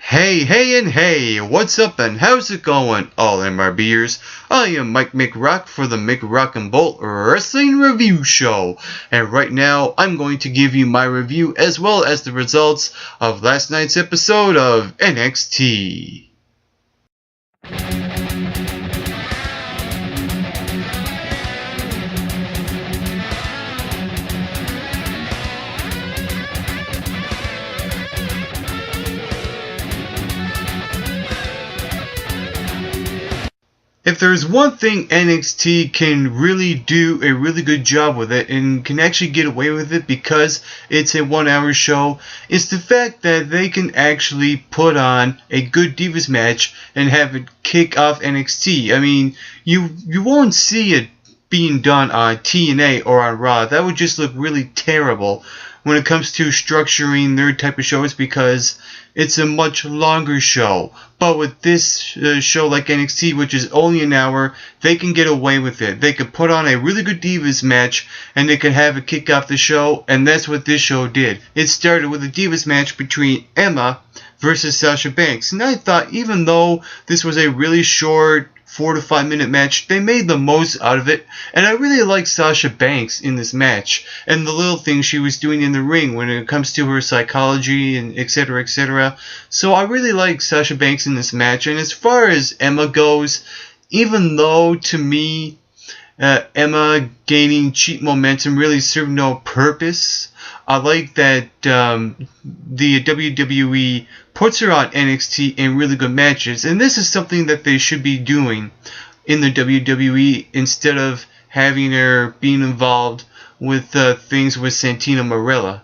Hey, what's up and how's it going, all MRBers? I am Mike McRock for the McRock and Bolt Wrestling Review Show, and right now I'm going to give you my review as well as the results of last night's episode of NXT. If there's one thing NXT can really do a really good job with it and can actually get away with it because it's a 1 hour show, it's the fact that they can actually put on a good Divas match and have it kick off NXT. I mean, you won't see it being done on TNA or on Raw. That would just look really terrible when it comes to structuring their type of shows because it's a much longer show. But with this show like NXT, which is only an hour, they can get away with it. They could put on a really good Divas match and they could have it kick off the show, and that's what this show did. It started with a Divas match between Emma versus Sasha Banks, and I thought even though this was a really short 4 to 5 minute match, they made the most out of it, and I really like Sasha Banks in this match and the little things she was doing in the ring when it comes to her psychology and etc. etc. So I really like Sasha Banks in this match. And as far as Emma goes, even though to me Emma gaining cheap momentum really served no purpose, I like that the WWE puts her on NXT in really good matches, and this is something that they should be doing in the WWE instead of having her being involved with things with Santina Marella.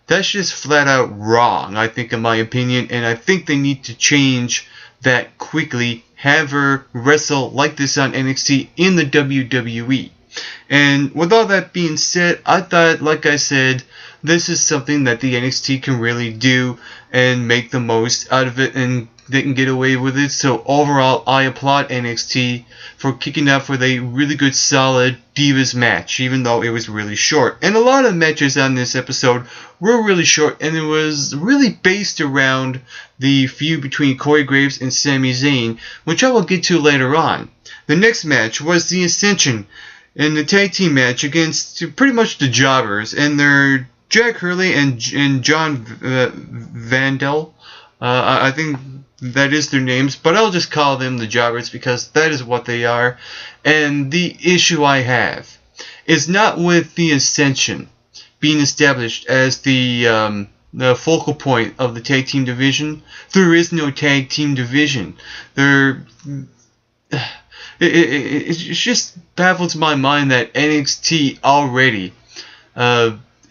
That's just flat out wrong, I think, in my opinion, and I think they need to change that quickly. Have her wrestle like this on NXT in the WWE. And with all that being said, I thought, like I said, this is something that the NXT can really do and make the most out of it, and they can get away with it. So overall, I applaud NXT for kicking off with a really good, solid Divas match, even though it was really short. And a lot of matches on this episode were really short, and it was really based around the feud between Corey Graves and Sami Zayn, which I will get to later on. The next match was the Ascension in the tag team match against pretty much the Jobbers, and they're Jack Hurley and John Vandal. I think that is their names, but I'll just call them the Jobbers because that is what they are. And the issue I have is not with the Ascension being established as the focal point of the tag team division. There is no tag team division. It just baffles my mind that NXT already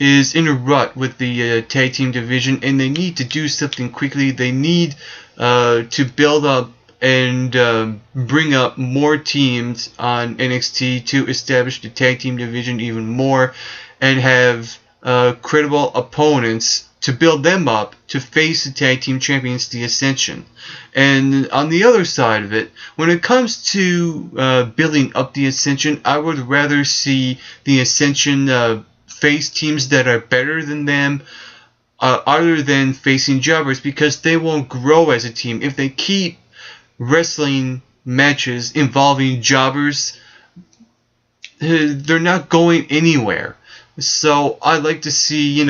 is in a rut with the tag team division, and they need to do something quickly. They need to build up and bring up more teams on NXT to establish the tag team division even more and have credible opponents to build them up to face the tag team champions, the Ascension. And on the other side of it, when it comes to building up the Ascension, I would rather see the Ascension face teams that are better than them other than facing Jobbers, because they won't grow as a team. If they keep wrestling matches involving Jobbers, they're not going anywhere. So I like to see,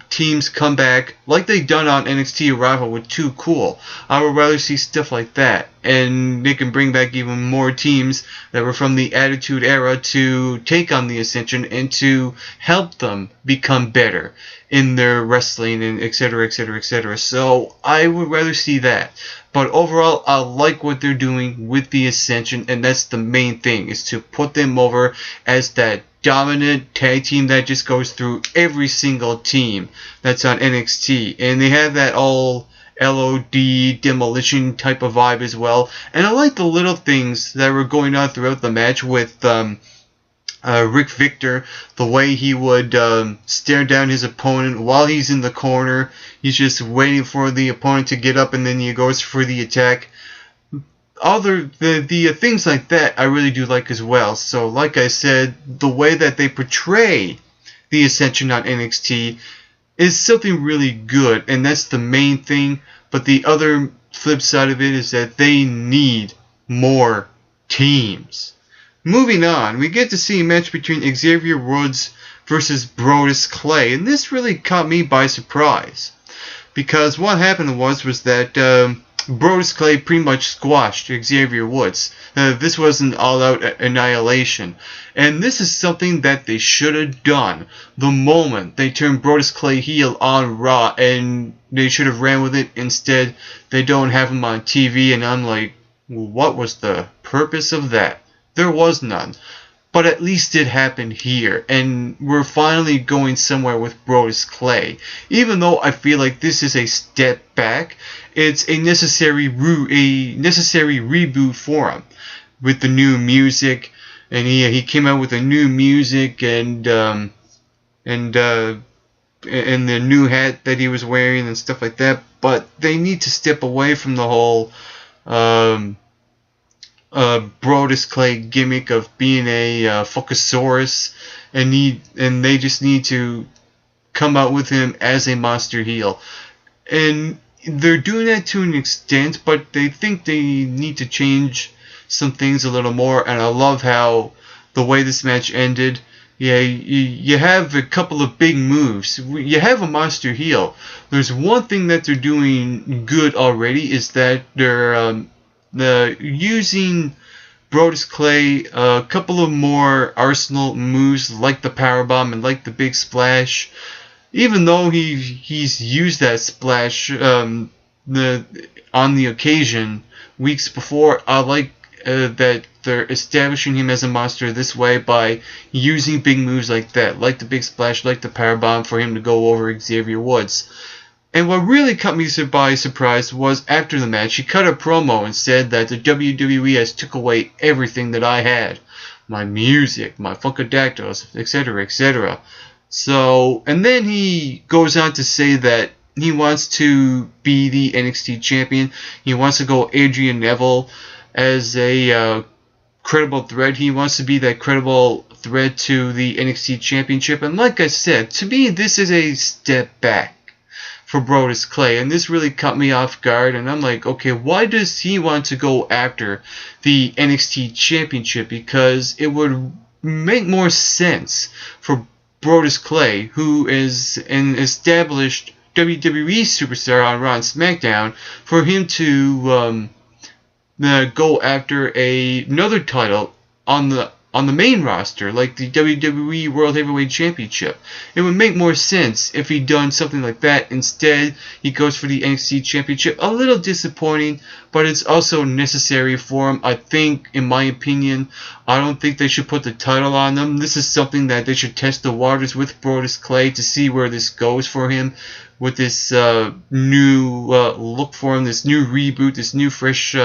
teams come back like they've done on NXT Arrival with Too Cool. I would rather see stuff like that, and they can bring back even more teams that were from the Attitude Era to take on the Ascension and to help them become better in their wrestling and etc. etc. etc. So I would rather see that. But overall, I like what they're doing with the Ascension, and that's the main thing, is to put them over as that dominant tag team that just goes through every single team that's on NXT. And they have that all LOD demolition type of vibe as well. And I like the little things that were going on throughout the match with Rick Victor, the way he would stare down his opponent while he's in the corner. He's just waiting for the opponent to get up, and then he goes for the attack. The things like that I really do like as well. So like I said, the way that they portray the Ascension on NXT is something really good, and that's the main thing. But the other flip side of it is that they need more teams. Moving on, we get to see a match between Xavier Woods versus Brodus Clay, and this really caught me by surprise. Because what happened was that Brodus Clay pretty much squashed Xavier Woods. This was an all-out annihilation. And this is something that they should have done the moment they turned Brodus Clay heel on Raw, and they should have ran with it. Instead, they don't have him on TV, and I'm like, what was the purpose of that? There was none. But at least it happened here, and we're finally going somewhere with Brodus Clay. Even though I feel like this is a step back, it's a necessary reboot for him with the new music, and he came out with a new music and the new hat that he was wearing and stuff like that. But they need to step away from the whole Brodus Clay gimmick of being a Fuckosaurus, and they just need to come out with him as a monster heel. And they're doing that to an extent, but they think they need to change some things a little more. And I love how the way this match ended. Yeah, you have a couple of big moves. You have a monster heel. There's one thing that they're doing good already, is that they're using Brodus Clay a couple of more arsenal moves, like the powerbomb and like the big splash. Even though he's used that splash on the occasion weeks before, I like that they're establishing him as a monster this way by using big moves like that, like the big splash, like the powerbomb, for him to go over Xavier Woods. And what really caught me by surprise was after the match, he cut a promo and said that the WWE has took away everything that I had. My music, my Funkadactyls, etc., etc. So, and then he goes on to say that he wants to be the NXT champion. He wants to go Adrian Neville as a credible threat. He wants to be that credible threat to the NXT championship. And like I said, to me, this is a step back for Brodus Clay, and this really caught me off guard. And I'm like, okay, why does he want to go after the NXT championship? Because it would make more sense for Brodus Clay, who is an established WWE superstar on Raw and SmackDown, for him to go after another title on the main roster, like the WWE World Heavyweight Championship. It would make more sense if he'd done something like that. Instead, he goes for the NXT Championship. A little disappointing, but it's also necessary for him. I think, in my opinion, I don't think they should put the title on them. This is something that they should test the waters with Brodus Clay to see where this goes for him, with this new look for him, this new reboot, this new fresh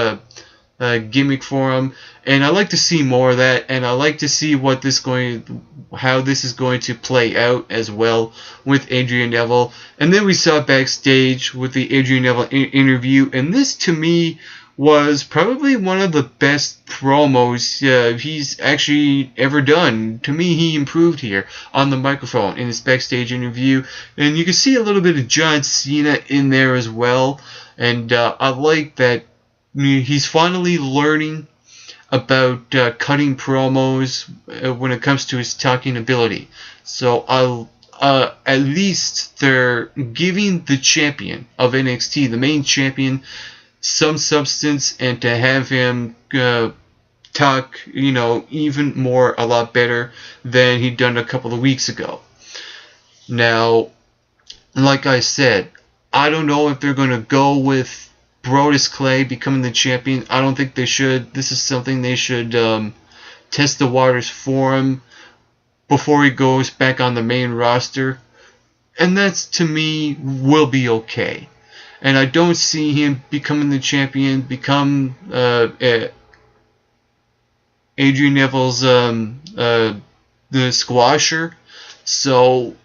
gimmick for him. And I like to see more of that, and I like to see how this is going to play out as well with Adrian Neville. And then we saw backstage with the Adrian Neville interview, and this to me was probably one of the best promos he's actually ever done. To me, he improved here on the microphone in his backstage interview, and you can see a little bit of John Cena in there as well. And I like that he's finally learning about cutting promos when it comes to his talking ability. So at least they're giving the champion of NXT, the main champion, some substance, and to have him talk, even more, a lot better than he'd done a couple of weeks ago. Now, like I said, I don't know if they're going to go with Brodus Clay becoming the champion. I don't think they should. This is something they should test the waters for him before he goes back on the main roster. And that's, to me, will be okay. And I don't see him becoming the champion, become Adrian Neville's the squasher. So,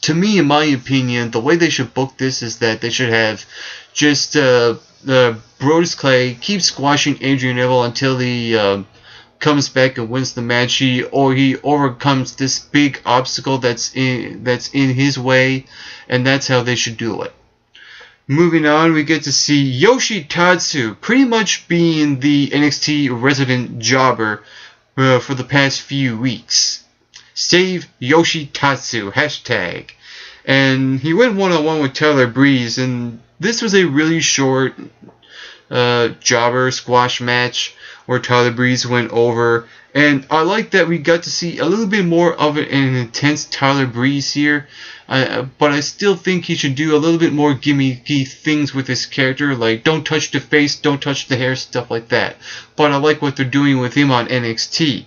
to me, in my opinion, the way they should book this is that they should have just Brodus Clay keep squashing Adrian Neville until he comes back and wins the match, or he overcomes this big obstacle that's in his way, and that's how they should do it. Moving on, we get to see Yoshitatsu pretty much being the NXT resident jobber for the past few weeks. Save Yoshitatsu, hashtag. And he went one-on-one with Tyler Breeze, and this was a really short jobber squash match where Tyler Breeze went over. And I like that we got to see a little bit more of an intense Tyler Breeze here. But I still think he should do a little bit more gimmicky things with his character, like don't touch the face, don't touch the hair, stuff like that. But I like what they're doing with him on NXT.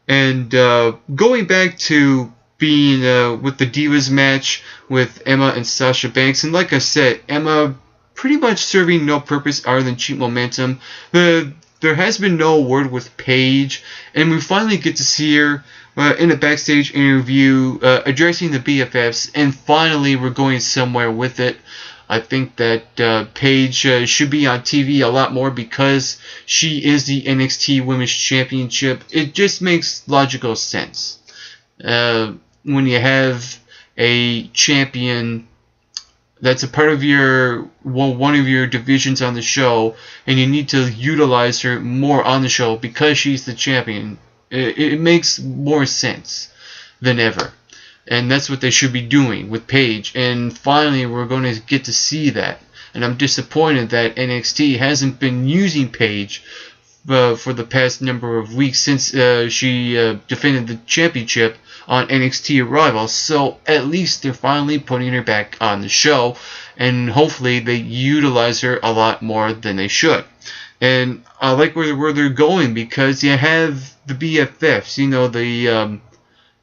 And going back to being with the Divas match with Emma and Sasha Banks, and like I said, Emma pretty much serving no purpose other than cheap momentum. There has been no word with Paige, and we finally get to see her in a backstage interview addressing the BFFs, and finally we're going somewhere with it. I think that Paige should be on TV a lot more because she is the NXT Women's Championship. It just makes logical sense. When you have a champion that's a part of one of your divisions on the show, and you need to utilize her more on the show because she's the champion, it makes more sense than ever. And that's what they should be doing with Paige. And finally, we're going to get to see that. And I'm disappointed that NXT hasn't been using Paige for the past number of weeks since she defended the championship on NXT Arrival. So at least they're finally putting her back on the show. And hopefully they utilize her a lot more than they should. And I like where they're going because you have the BFFs, you know, the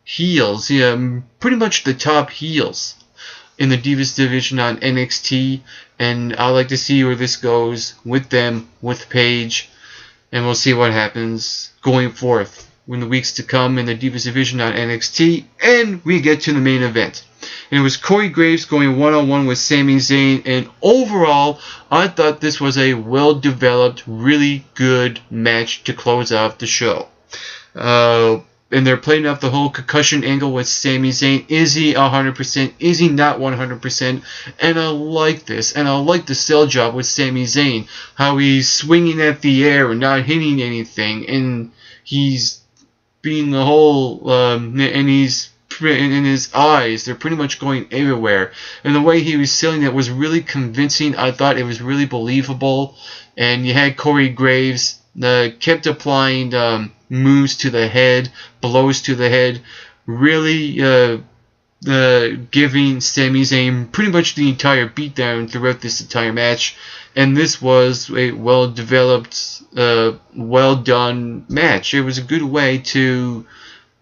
heels, pretty much the top heels in the Divas division on NXT, and I like to see where this goes with them, with Paige, and we'll see what happens going forth in the weeks to come in the Divas division on NXT, and we get to the main event. And it was Corey Graves going one-on-one with Sami Zayn, and overall, I thought this was a well-developed, really good match to close off the show. And they're playing off the whole concussion angle with Sami Zayn. Is he 100%? Is he not 100%? And I like this. And I like the sell job with Sami Zayn. How he's swinging at the air and not hitting anything. And he's being the whole... and he's... in his eyes, they're pretty much going everywhere. And the way he was selling it was really convincing. I thought it was really believable. And you had Corey Graves... kept applying moves to the head, blows to the head, really giving Sami Zayn pretty much the entire beatdown throughout this entire match. And this was a well-developed, well-done match. It was a good way to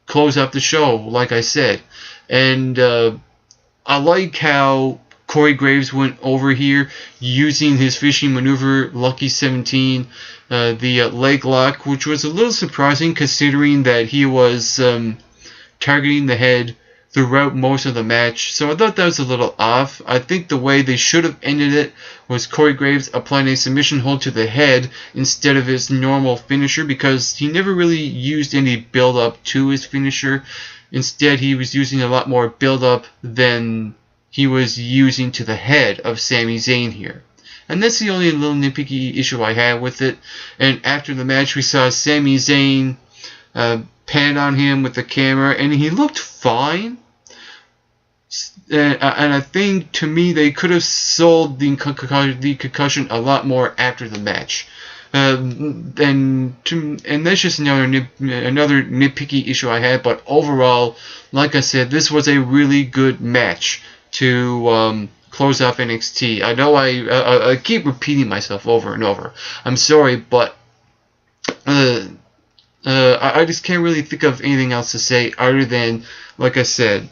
close out the show, like I said. And I like how Corey Graves went over here using his fishing maneuver, Lucky 17, the leg lock, which was a little surprising considering that he was targeting the head throughout most of the match. So I thought that was a little off. I think the way they should have ended it was Corey Graves applying a submission hold to the head instead of his normal finisher, because he never really used any build-up to his finisher. Instead, he was using a lot more build-up than he was using to the head of Sami Zayn here. And that's the only little nitpicky issue I had with it. And after the match, we saw Sami Zayn pan on him with the camera, and he looked fine. And I think, to me, they could have sold the concussion a lot more after the match. And that's just another nitpicky issue I had. But overall, like I said, this was a really good match to close off NXT. I know I keep repeating myself over and over. I'm sorry, but I just can't really think of anything else to say other than, like I said,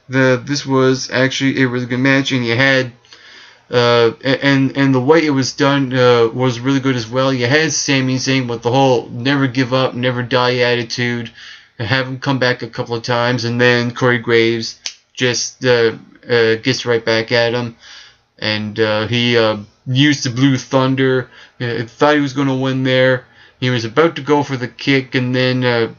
this was actually a really good match, and you had and the way it was done was really good as well. You had Sami Zayn with the whole never give up, never die attitude, and have him come back a couple of times, and then Corey Graves just gets right back at him, and he used the Blue Thunder. Thought he was going to win there. He was about to go for the kick, and then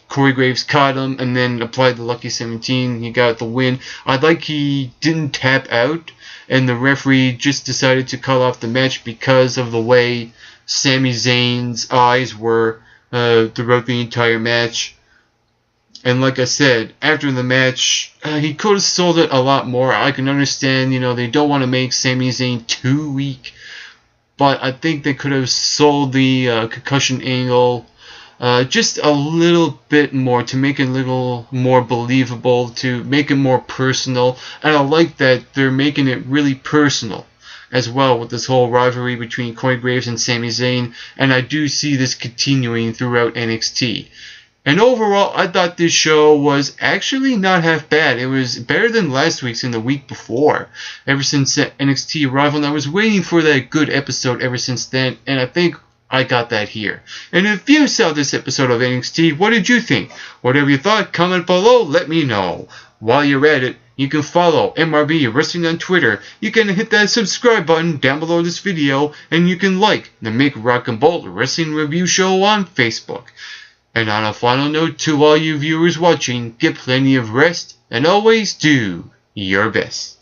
Corey Graves caught him and then applied the Lucky 17. He got the win. I like he didn't tap out, and the referee just decided to call off the match because of the way Sami Zayn's eyes were throughout the entire match. And like I said, after the match, he could have sold it a lot more. I can understand, they don't want to make Sami Zayn too weak, but I think they could have sold the concussion angle just a little bit more to make it a little more believable, to make it more personal. And I like that they're making it really personal as well with this whole rivalry between Corey Graves and Sami Zayn. And I do see this continuing throughout NXT. And overall, I thought this show was actually not half bad. It was better than last week's and the week before. Ever since that NXT arrival, and I was waiting for that good episode ever since then, and I think I got that here. And if you saw this episode of NXT, what did you think? Whatever you thought, comment below, let me know. While you're at it, you can follow MRB Wrestling on Twitter. You can hit that subscribe button down below this video, and you can like the Make Rock and Bolt Wrestling Review Show on Facebook. And on a final note to all you viewers watching, get plenty of rest and always do your best.